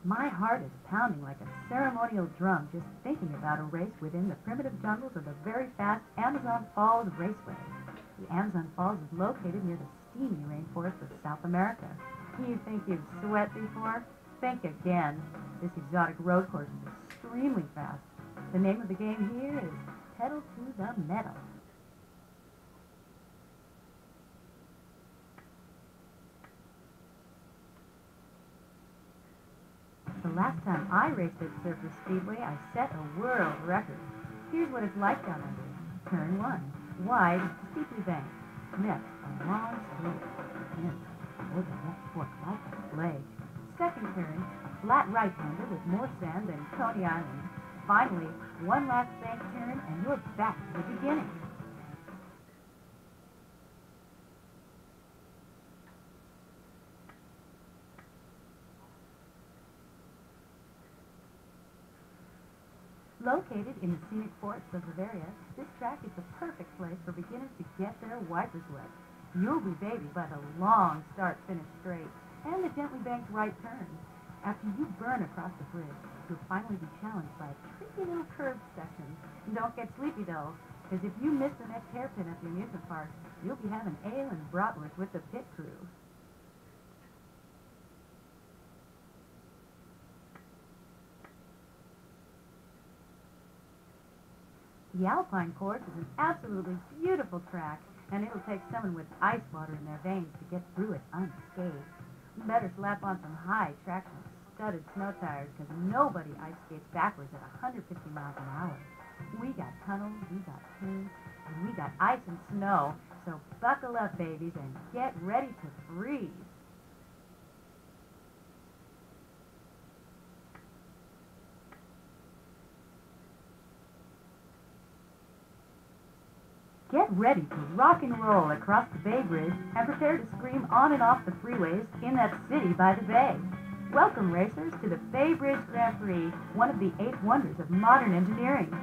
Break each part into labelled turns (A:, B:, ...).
A: My heart is pounding like a ceremonial drum just thinking about a race within the primitive jungles of the very fast Amazon Falls Raceway. The Amazon Falls is located near the steamy rainforest of South America. You think you've sweat before? Think again. This exotic road course is extremely fast. The name of the game here is Pedal to the Metal. The last time I raced at Surface Speedway, I set a world record. Here's what it's like down under. Turn 1, wide, steeply banked. Next, a long straight. Then, hold the left fork like a leg. Second turn, a flat right-hander with more sand than Coney Island. Finally, one last bank turn, and you're back to the beginning. Located in the scenic forests of Bavaria, this track is the perfect place for beginners to get their wipers wet. You'll be babied by the long start-finish straight and the gently banked right turns. After you burn across the bridge, you'll finally be challenged by a tricky little curved section. Don't get sleepy though, because if you miss the next hairpin at the amusement park, you'll be having ale and bratwurst with the pit crew. The Alpine course is an absolutely beautiful track, and it'll take someone with ice water in their veins to get through it unscathed. You better slap on some high traction studded snow tires, because nobody ice skates backwards at 150 miles an hour. We got tunnels, we got turns, and we got ice and snow, so buckle up, babies, and get ready to freeze. Get ready to rock and roll across the Bay Bridge and prepare to scream on and off the freeways in that city by the bay. Welcome, racers, to the Bay Bridge Grand Prix, one of the 8 wonders of modern engineering.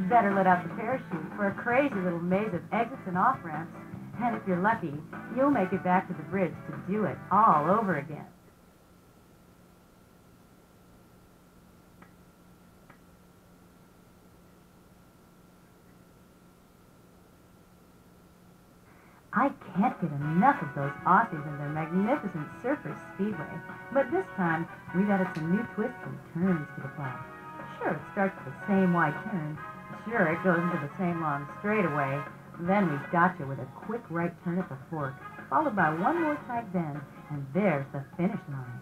A: Better let out the parachute for a crazy little maze of exits and off-ramps. And if you're lucky, you'll make it back to the bridge to do it all over again. I can't get enough of those Aussies and their magnificent Surface Speedway, but this time we've added some new twists and turns to the plot. Sure, it starts with the same wide turn. Sure, it goes into the same long straightaway. Then we've got you with a quick right turn at the fork, followed by one more tight bend, and there's the finish line.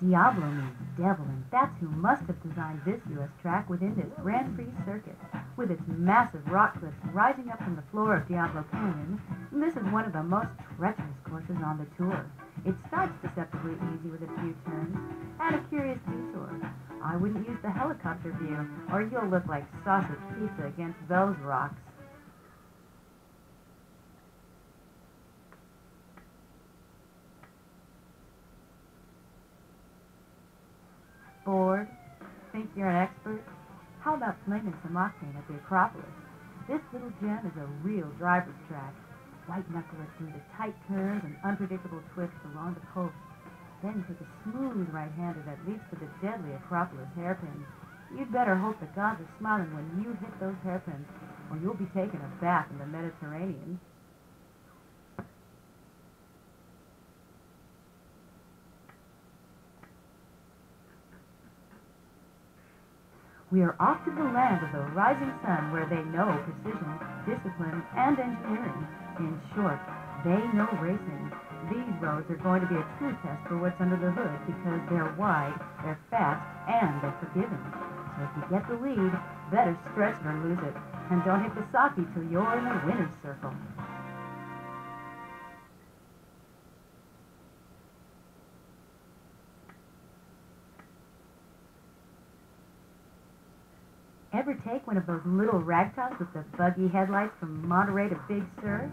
A: Diablo means devil, and that's who must have designed this U.S. track within this Grand Prix circuit. With its massive rock cliffs rising up from the floor of Diablo Canyon, this is one of the most treacherous courses on the tour. It starts deceptively easy with a few turns and a curious detour. I wouldn't use the helicopter view, or you'll look like sausage pizza against those rocks. Bored? Think you're an expert? How about flaming some octane at the Acropolis? This little gem is a real driver's track. White knuckle it through the tight turns and unpredictable twists along the coast. Then take a smooth right-hander that leads to the deadly Acropolis hairpins. You'd better hope the gods are smiling when you hit those hairpins, or you'll be taking a bath in the Mediterranean. We are off to the land of the rising sun, where they know precision, discipline, and engineering. In short, they know racing. These roads are going to be a true test for what's under the hood, because they're wide, they're fast, and they're forgiving. So if you get the lead, better stretch it or lose it. And don't hit the sake till you're in the winner's circle. Ever take one of those little ragtops with the buggy headlights from Monterey to Big Sur?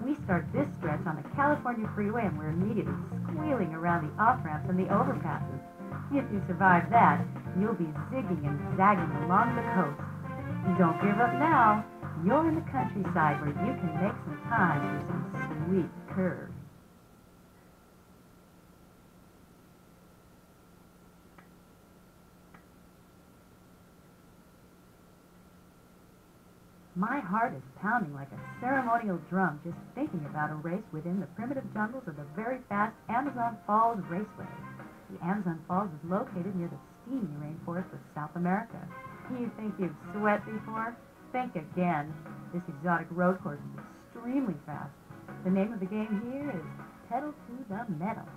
A: We start this stretch on the California freeway and we're immediately squealing around the off-ramps and the overpasses. If you survive that, you'll be zigging and zagging along the coast. Don't give up now. you're in the countryside where you can make some time for some sweet curves. My heart is pounding like a ceremonial drum just thinking about a race within the primitive jungles of the very fast Amazon Falls Raceway. The Amazon Falls is located near the steamy rainforest of South America. You think you've sweat before? Think again. This exotic road course is extremely fast. The name of the game here is Pedal to the Metal.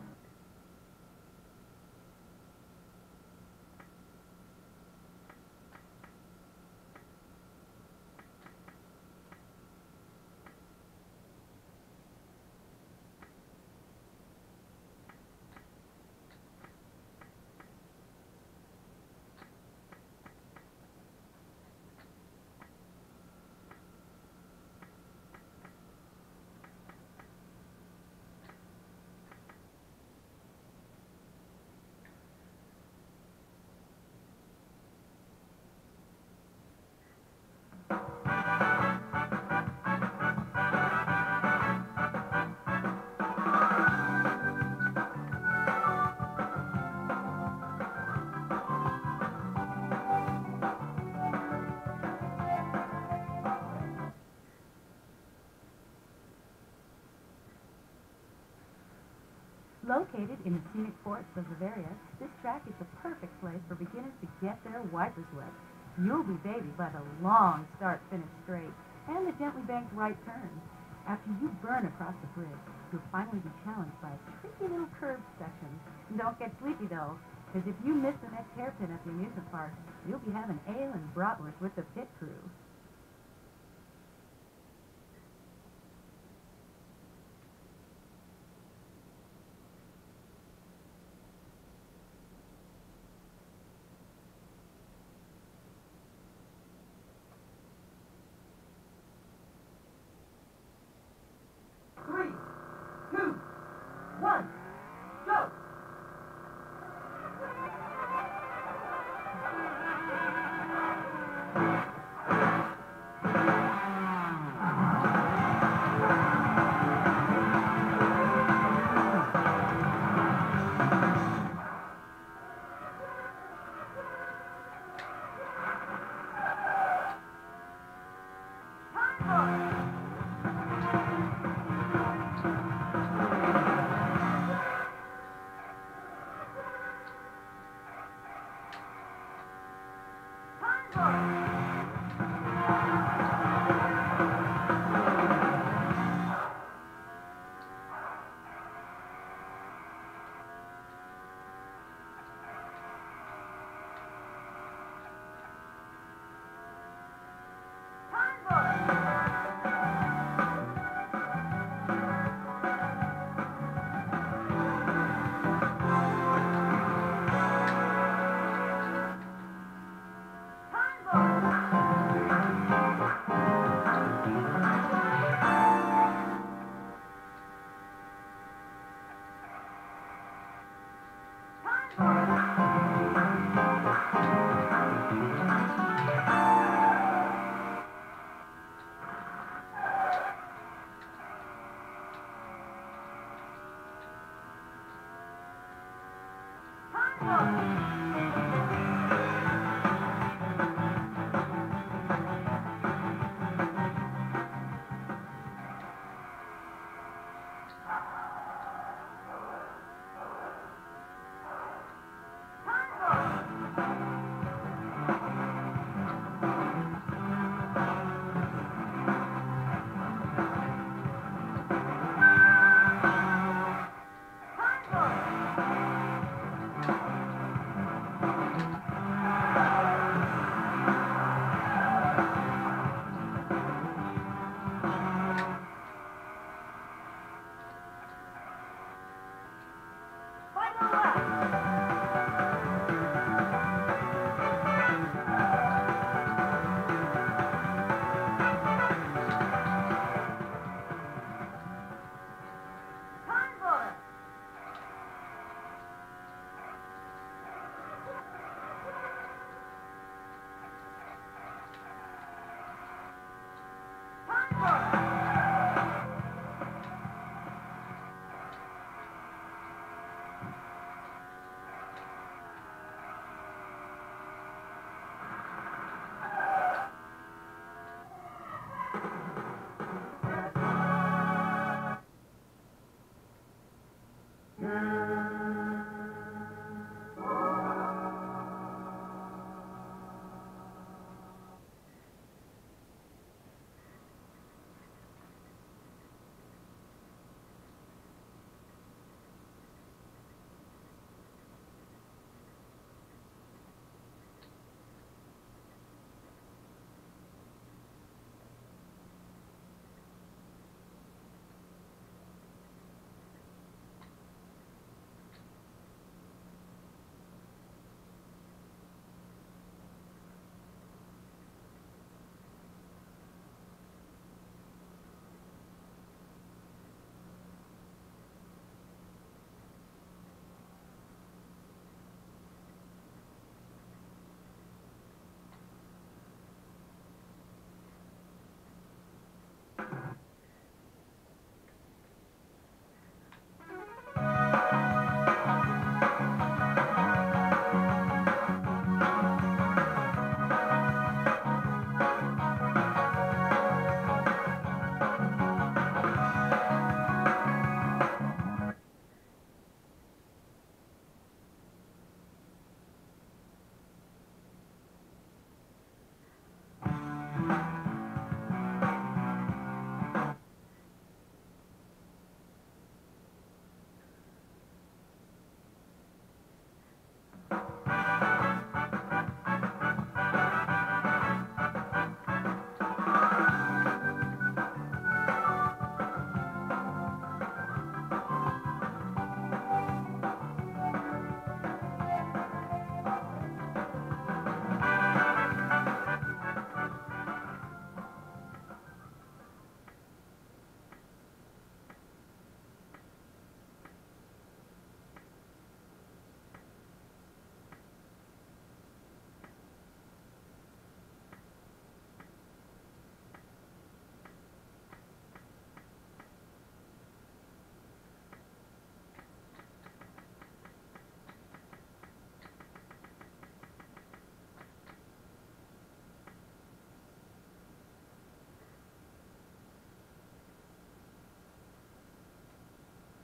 A: Located in the scenic forests of Bavaria, this track is the perfect place for beginners to get their wipers wet. You'll be babied by the long start-finish straight and the gently banked right turns. After you burn across the bridge, you'll finally be challenged by a tricky little curved section. Don't get sleepy though, because if you miss the next hairpin at the amusement park, you'll be having ale and bratwurst with the pit crew.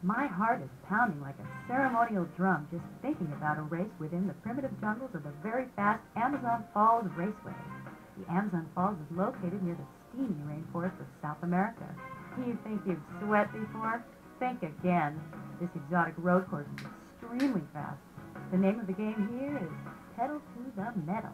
A: My heart is pounding like a ceremonial drum just thinking about a race within the primitive jungles of the very fast Amazon Falls Raceway. The Amazon Falls is located near the steamy rainforest of South America. You think you've sweat before? Think again. This exotic road course is extremely fast. The name of the game here is Pedal to the Metal.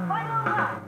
B: Final lap.